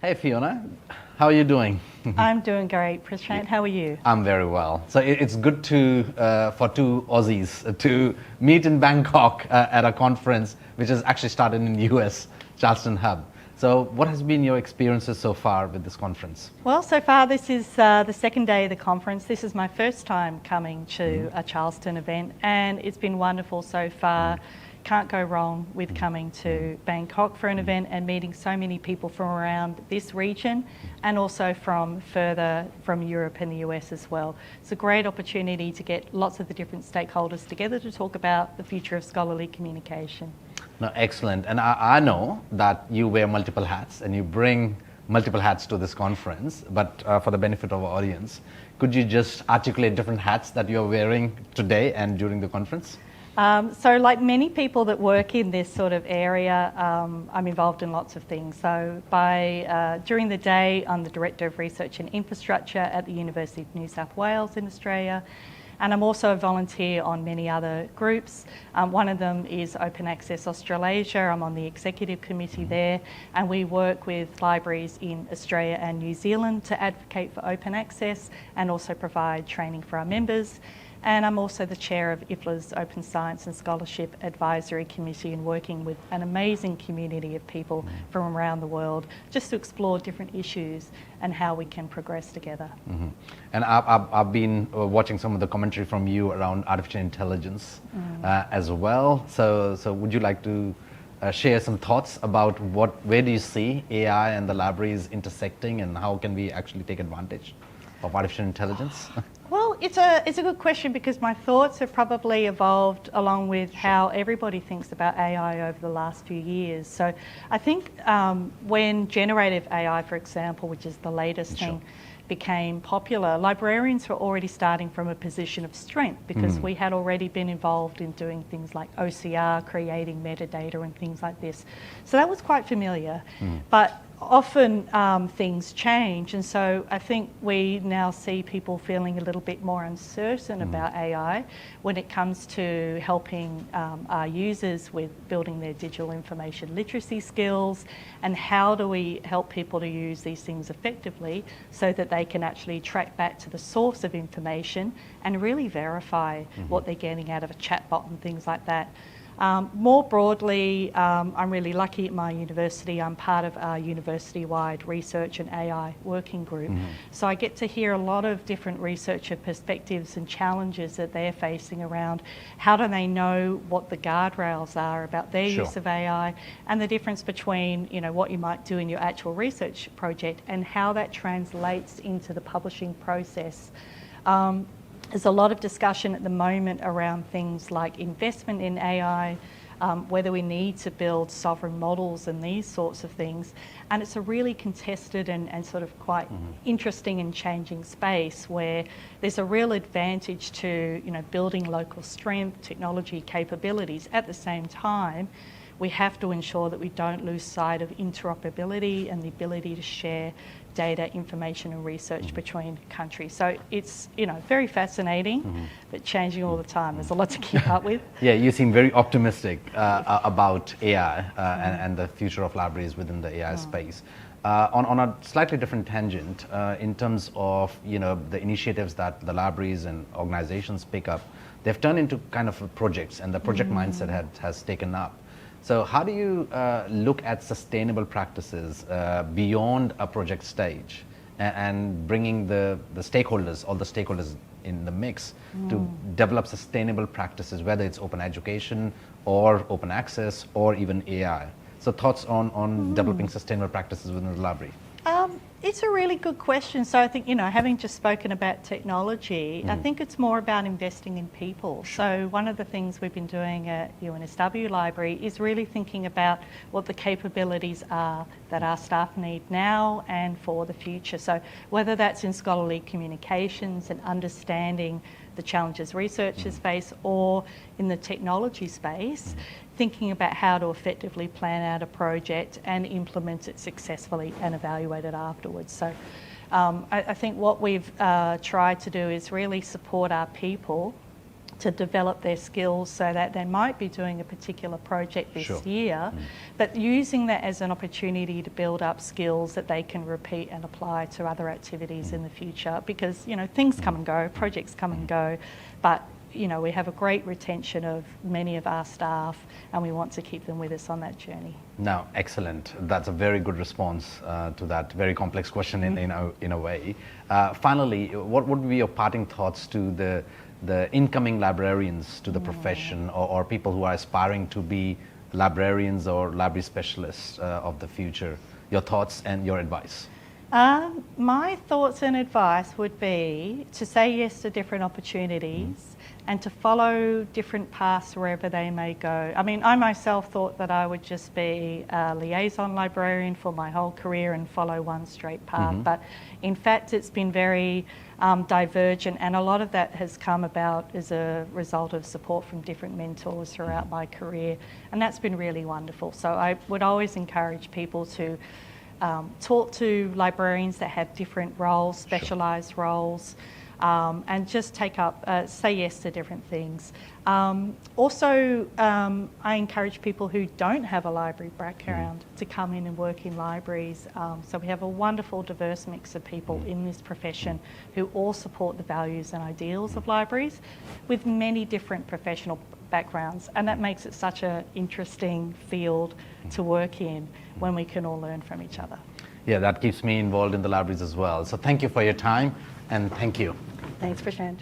Hey Fiona, how are you doing? I'm doing great, Prashant. How are you? I'm very well. So it's good for two Aussies to meet in Bangkok at a conference which has actually started in the US, Charleston Hub. So what has been your experiences so far with this conference? Well, so far this is the second day of the conference. This is my first time coming to a Charleston event, and it's been wonderful so far. Can't go wrong with coming to Bangkok for an event and meeting so many people from around this region and also from further from Europe and the US as well. It's a great opportunity to get lots of the different stakeholders together to talk about the future of scholarly communication. No, excellent. And I know that you wear multiple hats and you bring multiple hats to this conference, but for the benefit of our audience, could you just articulate different hats that you're wearing today and during the conference? So like many people that work in this sort of area, I'm involved in lots of things. So during the day, I'm the Director of Research and Infrastructure at the University of New South Wales in Australia. And I'm also a volunteer on many other groups. One of them is Open Access Australasia. I'm on the executive committee there, and we work with libraries in Australia and New Zealand to advocate for open access and also provide training for our members. And I'm also the chair of IFLA's Open Science and Scholarship Advisory Committee and working with an amazing community of people from around the world just to explore different issues and how we can progress together. Mm-hmm. And I've been watching some of the commentary from you around artificial intelligence as well. So would you like to share some thoughts about where do you see AI and the libraries intersecting and how can we actually take advantage of artificial intelligence? Well, it's a good question because my thoughts have probably evolved along with how everybody thinks about AI over the last few years. So I think when generative AI, for example, which is the latest thing, became popular, librarians were already starting from a position of strength because we had already been involved in doing things like OCR, creating metadata and things like this. So that was quite familiar. But often things change, and so I think we now see people feeling a little bit more uncertain about AI when it comes to helping our users with building their digital information literacy skills, and how do we help people to use these things effectively so that they can actually track back to the source of information and really verify what they're getting out of a chatbot and things like that. More broadly, I'm really lucky at my university. I'm part of our university-wide research and AI working group. So I get to hear a lot of different researcher perspectives and challenges that they're facing around how do they know what the guardrails are about their use of AI and the difference between what you might do in your actual research project and how that translates into the publishing process. There's a lot of discussion at the moment around things like investment in AI, whether we need to build sovereign models and these sorts of things. And it's a really contested and sort of quite interesting and changing space where there's a real advantage to building local strength, technology capabilities. At the same time, we have to ensure that we don't lose sight of interoperability and the ability to share data, information and research between countries. So it's very fascinating, but changing all the time. There's a lot to keep up with. Yeah, you seem very optimistic about AI and the future of libraries within the AI space. On a slightly different tangent, in terms of the initiatives that the libraries and organizations pick up, they've turned into kind of projects, and the project mindset has taken up. So how do you look at sustainable practices beyond a project stage and bringing the stakeholders, all the stakeholders in the mix to develop sustainable practices, whether it's open education or open access or even AI? So thoughts on developing sustainable practices within the library? It's a really good question. So I think, having just spoken about technology, I think it's more about investing in people. So one of the things we've been doing at UNSW Library is really thinking about what the capabilities are that our staff need now and for the future. So whether that's in scholarly communications and understanding the challenges researchers face, or in the technology space, thinking about how to effectively plan out a project and implement it successfully and evaluate it afterwards. So I think what we've tried to do is really support our people to develop their skills so that they might be doing a particular project this Sure. year, but using that as an opportunity to build up skills that they can repeat and apply to other activities in the future, because things come and go, projects come and go, but we have a great retention of many of our staff, and we want to keep them with us on that journey. No, excellent. That's a very good response to that very complex question in a way. Finally, what would be your parting thoughts to the incoming librarians to the profession, or people who are aspiring to be librarians or library specialists of the future? Your thoughts and your advice. My thoughts and advice would be to say yes to different opportunities and to follow different paths wherever they may go. I mean, I myself thought that I would just be a liaison librarian for my whole career and follow one straight path, but in fact it's been very divergent, and a lot of that has come about as a result of support from different mentors throughout my career, and that's been really wonderful. So I would always encourage people to talk to librarians that have different roles, specialised roles, and just say yes to different things. Also, I encourage people who don't have a library background to come in and work in libraries. So we have a wonderful, diverse mix of people in this profession who all support the values and ideals of libraries with many different professional backgrounds, and that makes it such an interesting field to work in when we can all learn from each other. Yeah, that keeps me involved in the libraries as well. So thank you for your time, and thank you. Thanks, Prashant.